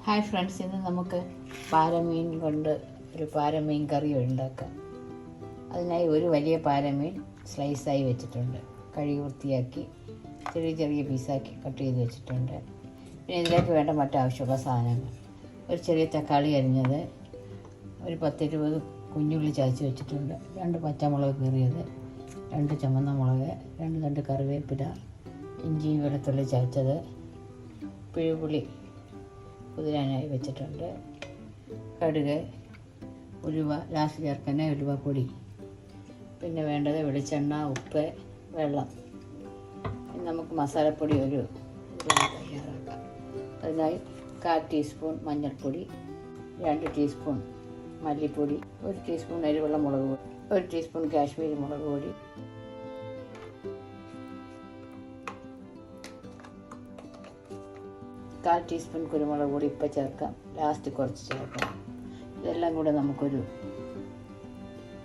Hi friends, ഇന്ന് നമുക്ക് പാരമീൻ കൊണ്ട് ഒരു പാരമീൻ കറി ഉണ്ടാക്കാം. അതിനായി ഒരു വലിയ പാരമീൻ സ്ലൈസായി വെച്ചിട്ടുണ്ട്. കഴുകി വൃത്തിയാക്കി ചെറിയ ചെറിയ പീസാക്കി കട്ട് ചെയ്ത് വെച്ചിട്ടുണ്ട്. പിന്നെ ഇതിലേക്ക് വേണ്ട മറ്റാവശ്യമുള്ള സാധനങ്ങൾ: ഒരു ചെറിയ തക്കാളി അരിഞ്ഞത്, ഒരു 10-20 കുഞ്ഞുള്ളി ചതച്ച് വെച്ചിട്ടുണ്ട്, 2 പച്ചമുളക് കീറിയത്, 2 ചുവന്ന മുളക്, 2 തണ്ട് കറിവേപ്പില, ഇഞ്ചി വെളുത്തുള്ളി ചതച്ചത്, പിഴുപുളി കുതിരാനായി വെച്ചിട്ടുണ്ട്, കടുക്, ഉലുവ ലാസ്റ്റ് ചേർക്കുന്ന ഉലുവപ്പൊടി, പിന്നെ വേണ്ടത് വെളിച്ചെണ്ണ, ഉപ്പ്, വെള്ളം. ഇനി നമുക്ക് മസാലപ്പൊടി ഒരു തയ്യാറാക്കാം. അതിനായി 1/4 ടീസ്പൂൺ മഞ്ഞൾപ്പൊടി, 2 ടീസ്പൂൺ മല്ലിപ്പൊടി, 1 ടീസ്പൂൺ എരിവുള്ള മുളക് പൊടി, 1 ടീസ്പൂൺ കാശ്മീരി മുളക് പൊടി, 1/4 ടീസ്പൂൺ കുരുമുളക് പൊടി ഇപ്പം ചേർക്കാം, ലാസ്റ്റ് കുറച്ച് ചേർക്കാം. ഇതെല്ലാം കൂടെ നമുക്കൊരു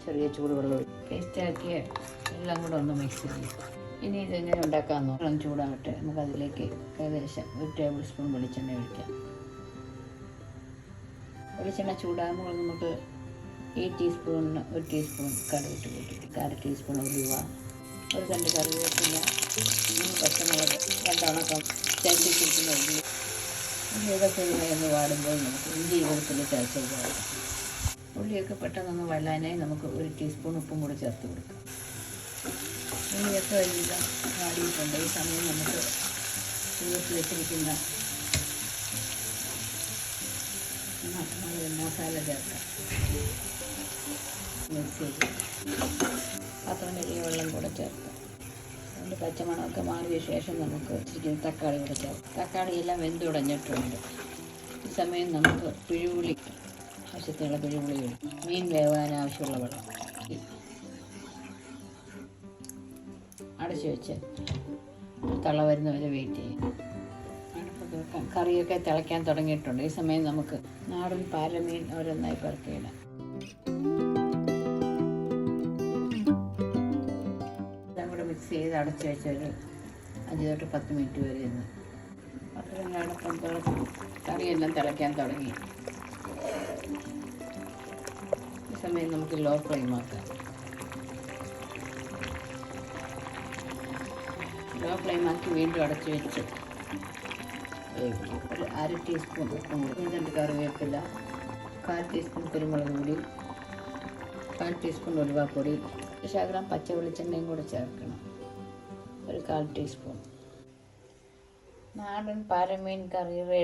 ചെറിയ ചൂടുവെള്ളം പേസ്റ്റാക്കിയ എല്ലാം കൂടെ ഒന്ന് മിക്സ് ചെയ്യാം. ഇനി ഇതെങ്ങനെ ഉണ്ടാക്കാമെന്നോ? വെള്ളം ചൂടാകട്ടെ. നമുക്കതിലേക്ക് ഏകദേശം 1 ടേബിൾ സ്പൂൺ വെളിച്ചെണ്ണ ഒഴിക്കാം. വെളിച്ചെണ്ണ ചൂടാകുമ്പോൾ നമുക്ക് ഈ ടീസ്പൂണിന് 1 ടീസ്പൂൺ കടുകിട്ട് കൂട്ടി, 1/4 ടീസ്പൂൺ ഉലുവ, 1 തണ്ട് കറിവേപ്പില, 3 പച്ചമുളക്, 2 ഉണക്കം ചതച്ചിരിക്കുന്ന ഉള്ളി. ഇതൊക്കെ ഒന്ന് വാടുമ്പോൾ നമുക്ക് ഇഞ്ചി വെളുത്തുള്ളി ചതച്ചത് ചേർക്കാം. ഉള്ളിയൊക്കെ പെട്ടെന്നൊന്ന് വഴലാനായി നമുക്ക് 1 ടീസ്പൂൺ ഉപ്പും കൂടി ചേർത്ത് കൊടുക്കാം. ഉള്ളിയൊക്കെ എല്ലാം വാടിയിട്ടുണ്ട്. ഈ സമയം നമുക്ക് ചൂട് വെച്ചിരിക്കുന്ന മസാല ചേർക്കാം. മിക്സ് ചെയ്ത് പാത്രം വലിയ വെള്ളം കൂടെ ചേർക്കാം. അതിൻ്റെ പച്ചമണമൊക്കെ മാറിയ ശേഷം നമുക്ക് ചിക്കൻ തക്കാളി കൂടെ ചേർക്കാം. തക്കാളിയെല്ലാം വെന്തുടഞ്ഞിട്ടുണ്ട്. ഈ സമയം നമുക്ക് പിഴുപുളി, ആവശ്യത്തിനുള്ള പിഴുപുളി ഒഴിക്കും. മീൻ വേവാൻ ആവശ്യമുള്ള വെള്ളം അടച്ചു വെച്ച് തള വരുന്നവരെ വെയിറ്റ് ചെയ്യും. അടുപ്പത്ത് വെക്കാം. കറിയൊക്കെ തിളയ്ക്കാൻ തുടങ്ങിയിട്ടുണ്ട്. ഈ സമയം നമുക്ക് നാടൻ പാരമീൻ ഓരോന്നായി പെറുക്കിയിടാം. എല്ലാം കൂടെ മിക്സ് ചെയ്ത് അടച്ചു വെച്ചൊരു 5 തൊട്ട് 10 മിനിറ്റ് വരെ ഇരുന്ന് അടുപ്പം കറിയെല്ലാം തിളയ്ക്കാൻ തുടങ്ങി. ഈ സമയം നമുക്ക് ലോ ഫ്ലെയിമാക്കാം. ലോ ഫ്ലെയിമാക്കി വീണ്ടും അടച്ചു വെച്ച് ഒരു 1/2 ടീസ്പൂൺ ഉപ്പും കൂടി, 2 കറിവേപ്പില, 1/4 ടീസ്പൂൺ കുരുമുളക് പൊടി, 1/4 ടീസ്പൂൺ ഉലുവപ്പൊടി, ശകലം പച്ച വെളിച്ചെണ്ണയും കൂടെ ചേർക്കണം, ഒരു 1/4 ടീസ്പൂൺ. നാടൻ പാരമീൻ കറി റെഡി.